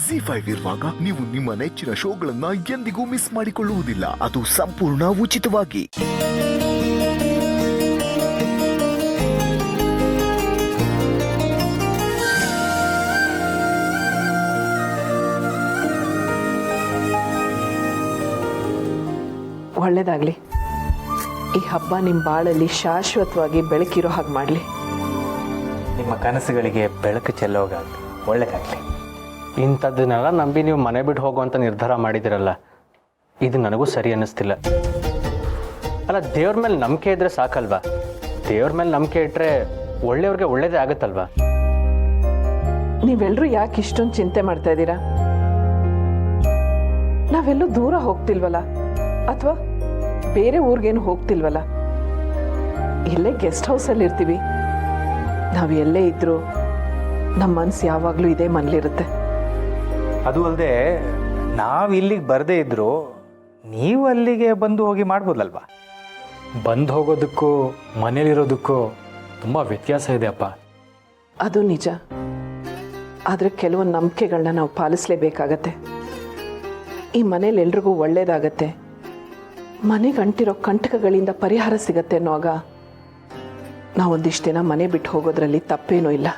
ZEE5 ಇರುವಾಗ ನೀವು ನಿಮ್ಮ ನೆಚ್ಚಿನ ಶೋಗಳನ್ನ ಎಂದಿಗೂ ಮಿಸ್ ಮಾಡಿಕೊಳ್ಳುವುದಿಲ್ಲ. ಅದು ಸಂಪೂರ್ಣ ಉಚಿತವಾಗಿ. ಒಳ್ಳೇದಾಗ್ಲಿ. ಈ ಹಬ್ಬ ನಿಮ್ಮ ಬಾಳಲ್ಲಿ ಶಾಶ್ವತವಾಗಿ ಬೆಳಕಿರೋ ಹಾಗೆ ಮಾಡಲಿ. ನಿಮ್ಮ ಕನಸುಗಳಿಗೆ ಬೆಳಕು ಚೆಲ್ಲೋಗಾಗಲಿ, ಒಳ್ಳೆದಾಗಲಿ. ಇಂಥದ್ದನ್ನೆಲ್ಲ ನಂಬಿ ನೀವು ಮನೆ ಬಿಟ್ಟು ಹೋಗುವಂಥ ನಿರ್ಧಾರ ಮಾಡಿದಿರಲ್ಲ, ಇದು ನನಗೂ ಸರಿ ಅನ್ನಿಸ್ತಿಲ್ಲ. ಅಲ್ಲ, ದೇವ್ರ ಮೇಲೆ ನಂಬಿಕೆ ಇದ್ದರೆ ಸಾಕಲ್ವಾ? ದೇವ್ರ ಮೇಲೆ ನಂಬಿಕೆ ಇಟ್ಟರೆ ಒಳ್ಳೆಯವ್ರಿಗೆ ಒಳ್ಳೇದೇ ಆಗುತ್ತಲ್ವಾ? ನೀವೆಲ್ಲರೂ ಯಾಕೆ ಇಷ್ಟೊಂದು ಚಿಂತೆ ಮಾಡ್ತಾ ಇದ್ದೀರಾ? ನಾವೆಲ್ಲೂ ದೂರ ಹೋಗ್ತಿಲ್ವಲ್ಲ, ಅಥವಾ ಬೇರೆ ಊರಿಗೇನು ಹೋಗ್ತಿಲ್ವಲ್ಲ, ಇಲ್ಲೇ ಗೆಸ್ಟ್ ಹೌಸಲ್ಲಿ ಇರ್ತೀವಿ. ನಾವು ಎಲ್ಲೇ ಇದ್ರೂ ನಮ್ಮ ಮನಸ್ಸು ಯಾವಾಗಲೂ ಇದೇ ಮನೇಲಿರುತ್ತೆ. ಅದು ಅಲ್ಲದೆ ನಾವು ಇಲ್ಲಿಗೆ ಬರದೇ ಇದ್ದರೂ ನೀವು ಅಲ್ಲಿಗೆ ಬಂದು ಹೋಗಿ ಮಾಡ್ಬೋದಲ್ವಾ? ಬಂದು ಹೋಗೋದಕ್ಕೂ ಮನೇಲಿರೋದಕ್ಕೂ ತುಂಬ ವ್ಯತ್ಯಾಸ ಇದೆ ಅಪ್ಪ. ಅದು ನಿಜ. ಆದರೆ ಕೆಲವೊಂದು ನಂಬಿಕೆಗಳನ್ನ ನಾವು ಪಾಲಿಸಲೇಬೇಕಾಗತ್ತೆ. ಈ ಮನೇಲಿ ಎಲ್ರಿಗೂ ಒಳ್ಳೇದಾಗತ್ತೆ, ಮನೆಗೆ ಅಂಟಿರೋ ಕಂಟಕಗಳಿಂದ ಪರಿಹಾರ ಸಿಗತ್ತೆ ಅನ್ನೋವಾಗ ನಾವೊಂದಿಷ್ಟು ದಿನ ಮನೆ ಬಿಟ್ಟು ಹೋಗೋದ್ರಲ್ಲಿ ತಪ್ಪೇನೂ ಇಲ್ಲ.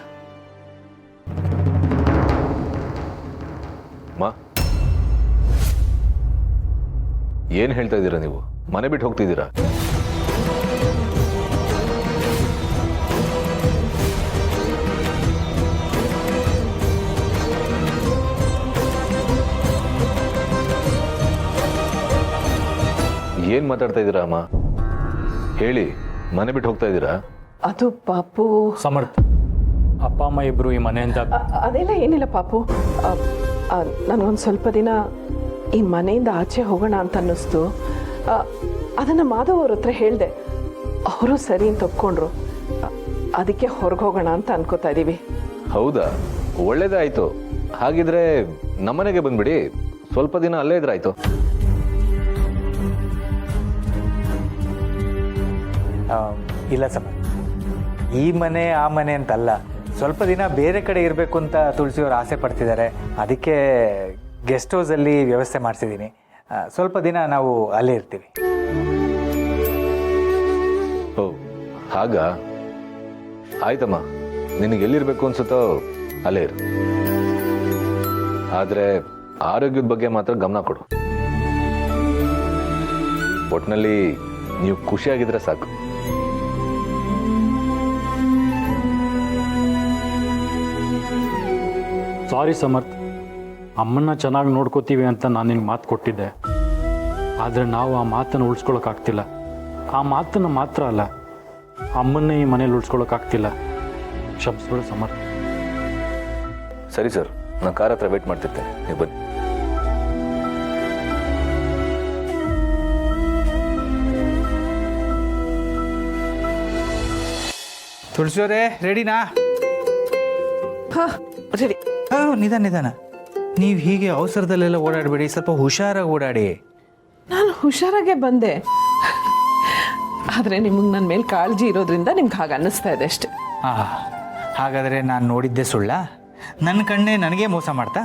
ಏನು ಹೇಳ್ತಾ ಇದ್ದೀರಾ ನೀವು? ಮನೆ ಬಿಟ್ಟು ಹೋಗ್ತಿದ್ದೀರಾ? ಏನ್ ಮಾತಾಡ್ತಾ ಇದ್ದೀರಾ ಅಮ್ಮ? ಹೇಳಿ, ಮನೆ ಬಿಟ್ಟು ಹೋಗ್ತಾ ಇದ್ದೀರಾ? ಅದು ಪಾಪು. ಸಮರ್ಥ, ಅಪ್ಪ ಅಮ್ಮ ಇಬ್ಬರು ಈ ಮನೆಯಿಂದ ಅದೆಲ್ಲ ಏನಿಲ್ಲ ಪಾಪು. ನನಗೊಂದು ಸ್ವಲ್ಪ ದಿನ ಈ ಮನೆಯಿಂದ ಆಚೆ ಹೋಗೋಣ ಅಂತ ಅನ್ನಿಸ್ತು. ಅದನ್ನು ಮಾಧವ್ ಅವ್ರ ಹತ್ರ ಹೇಳಿದೆ, ಅವರು ಸರಿ ಅಂತ ಒಪ್ಕೊಂಡ್ರು. ಅದಕ್ಕೆ ಹೊರಗೆ ಹೋಗೋಣ ಅಂತ ಅನ್ಕೋತಾ ಇದ್ದೀವಿ. ಹೌದಾ? ಒಳ್ಳೇದೇ ಆಯ್ತು. ಹಾಗಿದ್ರೆ ನಮ್ಮನೆಗೆ ಬಂದ್ಬಿಡಿ, ಸ್ವಲ್ಪ ದಿನ ಅಲ್ಲೇ ಇದ್ರಾಯ್ತು. ಇಲ್ಲ ಸಮರ್, ಈ ಮನೆ ಆ ಮನೆ ಅಂತಲ್ಲ, ಸ್ವಲ್ಪ ದಿನ ಬೇರೆ ಕಡೆ ಇರಬೇಕು ಅಂತ ತುಳಸಿಯವರು ಆಸೆ ಪಡ್ತಿದ್ದಾರೆ. ಅದಕ್ಕೆ ಗೆಸ್ಟ್ ಹೌಸಲ್ಲಿ ವ್ಯವಸ್ಥೆ ಮಾಡಿಸಿದ್ದೀನಿ. ಸ್ವಲ್ಪ ದಿನ ನಾವು ಅಲ್ಲೇ ಇರ್ತೀವಿ. ಓ ಹಾಗ? ಆಯ್ತಮ್ಮ, ನಿನಗೆ ಎಲ್ಲಿರ್ಬೇಕು ಅನ್ಸುತ್ತೋ ಅಲ್ಲೇ ಇರು. ಆದರೆ ಆರೋಗ್ಯದ ಬಗ್ಗೆ ಮಾತ್ರ ಗಮನ ಕೊಡು. ಒಟ್ಟಿನಲ್ಲಿ ನೀವು ಖುಷಿಯಾಗಿದ್ರೆ ಸಾಕು. ಸಾರಿ ಸಮರ್ಥ, ಅಮ್ಮನ್ನ ಚೆನ್ನಾಗಿ ನೋಡ್ಕೋತೀವಿ ಅಂತ ನಾನು ನಿನ್ಗೆ ಮಾತು ಕೊಟ್ಟಿದ್ದೆ. ಆದರೆ ನಾವು ಆ ಮಾತನ್ನು ಉಳಿಸ್ಕೊಳಕ್ಕಾಗ್ತಿಲ್ಲ. ಆ ಮಾತನ್ನು ಮಾತ್ರ ಅಲ್ಲ, ಅಮ್ಮನ್ನೇ ಈ ಮನೇಲಿ ಉಳಿಸ್ಕೊಳಕ್ಕಾಗ್ತಿಲ್ಲ. ಕ್ಷಮಿಸ್ಬಿಡು ಸಮರ್ಥ. ಸರಿ ಸರ್, ನಾನು ಕಾರ್ ಹತ್ರ ವೇಟ್ ಮಾಡ್ತಿರ್ತೇನೆ, ನೀವು ಬನ್ನಿ. ತುಳಸಿಯವರೇ, ರೆಡಿನಾ? ಹಾಂ ರೆಡಿ. ನಿಧಾನ ನಿಧಾನ. ನೀವು ಹೀಗೆ ಅವಸರದಲ್ಲೆಲ್ಲ ಓಡಾಡಬೇಡಿ, ಸ್ವಲ್ಪ ಹುಷಾರಾಗಿ ಓಡಾಡಿ. ನಾನು ಹುಷಾರಾಗೆ ಬಂದೆ, ಆದರೆ ನಿಮಗೆ ನನ್ನ ಮೇಲೆ ಕಾಳಜಿ ಇರೋದ್ರಿಂದ ನಿಮ್ಗೆ ಹಾಗೆ ಅನ್ನಿಸ್ತಾ ಇದೆ ಅಷ್ಟೆ. ಹಾಗಾದರೆ ನಾನು ನೋಡಿದ್ದೆ ಸುಳ್ಳ? ನನ್ನ ಕಣ್ಣೇ ನನಗೆ ಮೋಸ ಮಾಡ್ತಾ?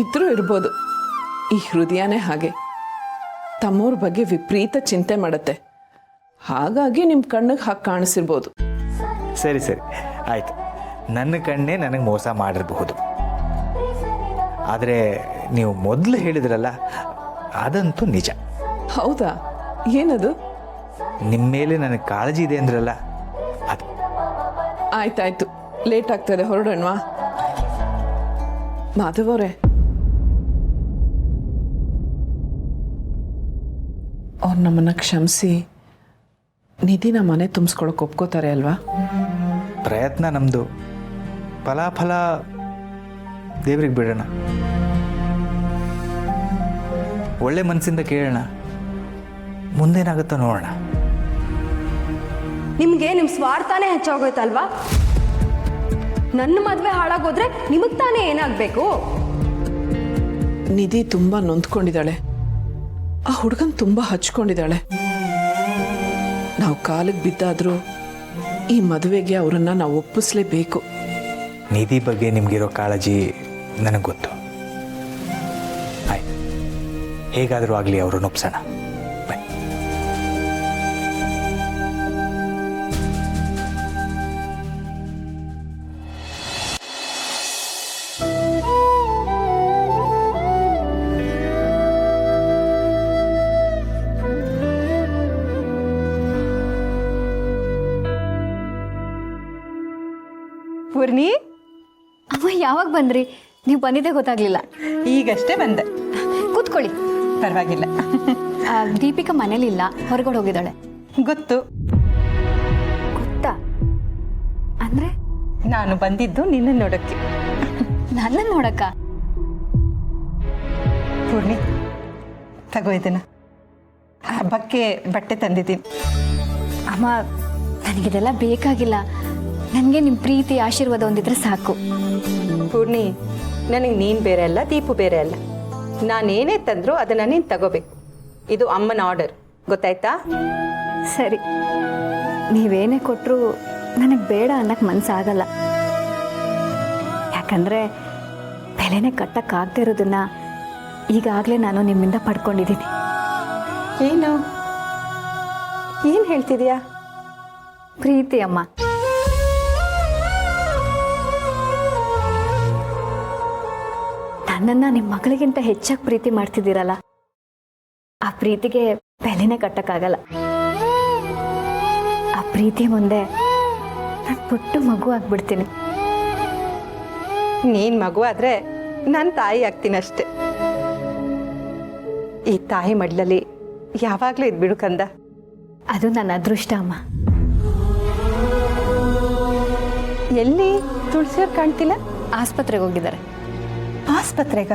ಇದ್ರೂ ಇರ್ಬೋದು. ಈ ಹೃದಯನೇ ಹಾಗೆ, ತಮ್ಮವ್ರ ಬಗ್ಗೆ ವಿಪರೀತ ಚಿಂತೆ ಮಾಡುತ್ತೆ. ಹಾಗಾಗಿ ನಿಮ್ಮ ಕಣ್ಣಿಗೆ ಹಾಗೆ ಕಾಣಿಸಿರ್ಬೋದು. ಸರಿ ಸರಿ ಆಯಿತು, ನನ್ನ ಕಣ್ಣೇ ನನಗೆ ಮೋಸ ಮಾಡಿರಬಹುದು. ಆದರೆ ನೀವು ಮೊದಲು ಹೇಳಿದ್ರಲ್ಲ, ಅದಂತೂ ನಿಜ. ಹೌದಾ? ಏನದು? ನಿಮ್ಮ ಮೇಲೆ ನನಗೆ ಕಾಳಜಿ ಇದೆ ಅಂದ್ರಲ್ಲ, ಅದು. ಆಯ್ತಾಯ್ತು, ಲೇಟ್ ಆಗ್ತದೆ, ಹೊರಡೋಣವಾ? ಮಾಧವ್ ಅವರೇ, ಅವ್ರು ನಮ್ಮನ್ನು ಕ್ಷಮಿಸಿ ನಿಧಿನ ಮನೆ ತುಂಬಿಸ್ಕೊಳಕ್ಕೆ ಒಪ್ಕೋತಾರೆ ಅಲ್ವಾ? ಪ್ರಯತ್ನ ನಮ್ಮದು, ಫಲಾಫಲ ದೇವ್ರಿಗೆ ಬಿಡೋಣ. ಒಳ್ಳೆ ಮನಸ್ಸಿಂದ ಕೇಳೋಣ, ಮುಂದೇನಾಗುತ್ತೋ ನೋಡೋಣ. ನಿಮಗೆ ನಿಮ್ಮ ಸ್ವಾರ್ಥನೇ ಹೆಚ್ಚಾಗೋಯ್ತಲ್ವಾ? ನನ್ನ ಮದುವೆ ಹಾಳಾಗೋದ್ರೆ ನಿಮಗೆ ತಾನೇ ಏನಾಗಬೇಕು? ನಿಧಿ ತುಂಬ ನೊಂದ್ಕೊಂಡಿದ್ದಾಳೆ, ಆ ಹುಡುಗನ್ ತುಂಬ ಹಚ್ಕೊಂಡಿದ್ದಾಳೆ. ನಾವು ಕಾಲಿಗೆ ಬಿದ್ದಾದರೂ ಈ ಮದುವೆಗೆ ಅವರನ್ನು ನಾವು ಒಪ್ಪಿಸ್ಲೇಬೇಕು. ನಿಧಿ ಬಗ್ಗೆ ನಿಮಗಿರೋ ಕಾಳಜಿ ನನಗೆ ಗೊತ್ತು. ಆಯ್ತು, ಹೇಗಾದರೂ ಆಗಲಿ ಅವರು ಒಪ್ಸೋಣ. ಬನ್ನಿ. ಪೂರ್ಣಿ, ಅಮ್ಮ ಯಾವಾಗ ಬಂದ್ರಿ? ನೀವು ಬಂದಿದ್ದೇ ಗೊತ್ತಾಗ್ಲಿಲ್ಲ. ಈಗಷ್ಟೇ ಬಂದೆ. ಕೂತ್ಕೊಳ್ಳಿ. ಪರವಾಗಿಲ್ಲ. ದೀಪಿಕಾ ಮನೇಲಿಲ್ಲ, ಹೊರಗಡೆ ಹೋಗಿದ್ದಾಳೆ. ಗೊತ್ತು. ಗೊತ್ತಾ? ಅಂದ್ರೆ ನಾನು ಬಂದಿದ್ದು ನಿನ್ನ ನೋಡಕ್ಕೆ. ನನ್ನ ನೋಡಕ್ಕ? ಪೂರ್ಣಿ, ತಗೋ ಇದನ್ನ. ಹಬ್ಬಕ್ಕೆ ಬಟ್ಟೆ ತಂದಿದ್ದೀನಿ. ಅಮ್ಮ, ನನಗಿದೆಲ್ಲ ಬೇಕಾಗಿಲ್ಲ. ನನಗೆ ನಿಮ್ಮ ಪ್ರೀತಿ ಆಶೀರ್ವಾದ ಒಂದಿದ್ರೆ ಸಾಕು. ಪೂರ್ಣಿ, ನನಗೆ ನೀನು ಬೇರೆ ಅಲ್ಲ, ದೀಪು ಬೇರೆ ಅಲ್ಲ. ನಾನೇನೇ ತಂದರೂ ಅದನ್ನು ನೀನು ತಗೋಬೇಕು. ಇದು ಅಮ್ಮನ ಆರ್ಡರ್, ಗೊತ್ತಾಯ್ತಾ? ಸರಿ, ನೀವೇನೇ ಕೊಟ್ಟರು ನನಗೆ ಬೇಡ ಅನ್ನಕ್ಕೆ ಮನಸ್ಸಾಗಲ್ಲ. ಯಾಕಂದರೆ ಬೆಲೆನೇ ಕಟ್ಟಕ್ಕಾಗದೇ ಇರೋದನ್ನ ಈಗಾಗಲೇ ನಾನು ನಿಮ್ಮಿಂದ ಪಡ್ಕೊಂಡಿದ್ದೀನಿ. ಏನು ಹೇಳ್ತಿದ್ಯಾ? ಪ್ರೀತಿ ಅಮ್ಮ. ನನ್ನನ್ನು ನಿಮ್ಮ ಮಗಳಿಗಿಂತ ಹೆಚ್ಚಾಗಿ ಪ್ರೀತಿ ಮಾಡ್ತಿದ್ದೀರಲ್ಲ, ಆ ಪ್ರೀತಿಗೆ ಬೆಲೆನೇ ಕಟ್ಟಕ್ಕಾಗಲ್ಲ. ಆ ಪ್ರೀತಿ ಮುಂದೆ ನಾನು ಪುಟ್ಟ ಮಗು ಆಗ್ಬಿಡ್ತೀನಿ. ನೀನು ಮಗು ಆದರೆ ನಾನು ತಾಯಿ ಆಗ್ತೀನಿ ಅಷ್ಟೆ. ಈ ತಾಯಿ ಮಡ್ಲಲ್ಲಿ ಯಾವಾಗಲೂ ಇದ್ಬಿಡು ಕಂದ. ಅದು ನನ್ನ ಅದೃಷ್ಟ ಅಮ್ಮ. ಎಲ್ಲಿ ತುಳಸಿಯವ್ರು ಕಾಣ್ತಿಲ್ಲ? ಆಸ್ಪತ್ರೆಗೆ ಹೋಗಿದ್ದಾರೆ. ಆಸ್ಪತ್ರೆಗ?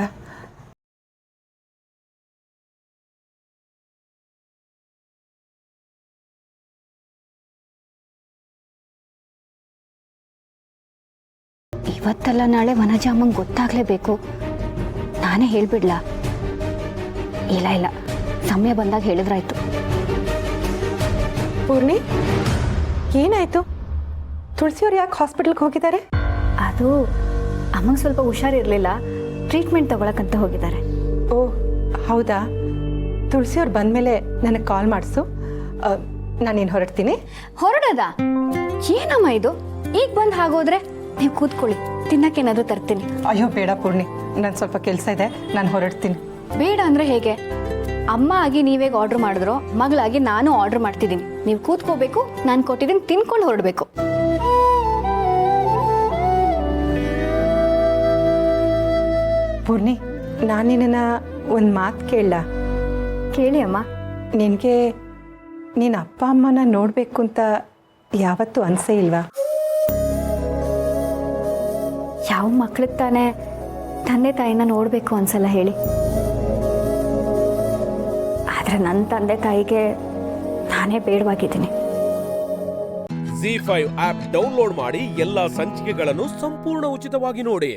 ಇವತ್ತಲ್ಲ ನಾಳೆ ವನಜಾಮಂಗೆ ಗೊತ್ತಾಗಲೇಬೇಕು. ನಾನೇ ಹೇಳ್ಬಿಡ್ಲಾ? ಇಲ್ಲ, ಸಮಯ ಬಂದಾಗ ಹೇಳಿದ್ರಾಯ್ತು. ಪೂರ್ಣಿ, ಏನಾಯ್ತು? ತುಳಸಿಯವ್ರು ಯಾಕೆ ಹಾಸ್ಪಿಟಲ್ಗೆ ಹೋಗಿದ್ದಾರೆ? ಅದು ಅಮ್ಮಂಗೆ ಸ್ವಲ್ಪ ಹುಷಾರಿರಲಿಲ್ಲ, ಟ್ರೀಟ್ಮೆಂಟ್ ತಗೊಳಕ್ಕಂತ ಹೋಗಿದ್ದಾರೆ. ಓ ಹೌದಾ? ತುಳಸಿಯವ್ರು ಬಂದಮೇಲೆ ನನಗೆ ಕಾಲ್ ಮಾಡಿಸು. ನಾನೇನು ಹೊರಡ್ತೀನಿ. ಹೊರಡದ? ಏನಮ್ಮ ಇದು? ಈಗ ಬಂದು ಹಾಗೋದ್ರೆ ನೀವು ಕೂತ್ಕೊಳ್ಳಿ, ತಿನ್ನಕ್ಕೇನಾದ್ರೂ ತರ್ತೀನಿ. ಅಯ್ಯೋ ಬೇಡ ಪೂರ್ಣಿ, ನಾನು ಸ್ವಲ್ಪ ಕೆಲಸ ಇದೆ, ನಾನು ಹೊರಡ್ತೀನಿ. ಬೇಡ ಅಂದ್ರೆ ಹೇಗೆ? ಅಮ್ಮ ಆಗಿ ನೀವೇಗ ಆರ್ಡರ್ ಮಾಡಿದ್ರೋ, ಮಗಳಾಗಿ ನಾನು ಆರ್ಡರ್ ಮಾಡ್ತಿದ್ದೀನಿ. ನೀವು ಕೂತ್ಕೋಬೇಕು, ನಾನು ಕೊಟ್ಟಿದ್ದೀನಿ, ತಿನ್ಕೊಂಡು ಹೊರಡಬೇಕು. ಪೂರ್ಣಿ, ನಾನು ನಿನ್ನ ಒಂದು ಮಾತು ಕೇಳಲ್ಲ? ಕೇಳಿ ಅಮ್ಮ. ನಿನಗೆ ನಿನ್ನ ಅಪ್ಪ ಅಮ್ಮನ ನೋಡಬೇಕು ಅಂತ ಯಾವತ್ತೂ ಅನಿಸೇ ಇಲ್ವಾ? ಯಾವ ಮಕ್ಳಿಗೆ ತಾನೇ ತಂದೆ ತಾಯಿನ ನೋಡಬೇಕು ಅನ್ಸಲ್ಲ ಹೇಳಿ? ಆದರೆ ನನ್ನ ತಂದೆ ತಾಯಿಗೆ ನಾನೇ ಬೇಡವಾಗಿದ್ದೀನಿ. ZEE5 ಆಪ್ ಡೌನ್ಲೋಡ್ ಮಾಡಿ ಎಲ್ಲಾ ಸಂಚಿಕೆಗಳನ್ನು ಸಂಪೂರ್ಣ ಉಚಿತವಾಗಿ ನೋಡಿ.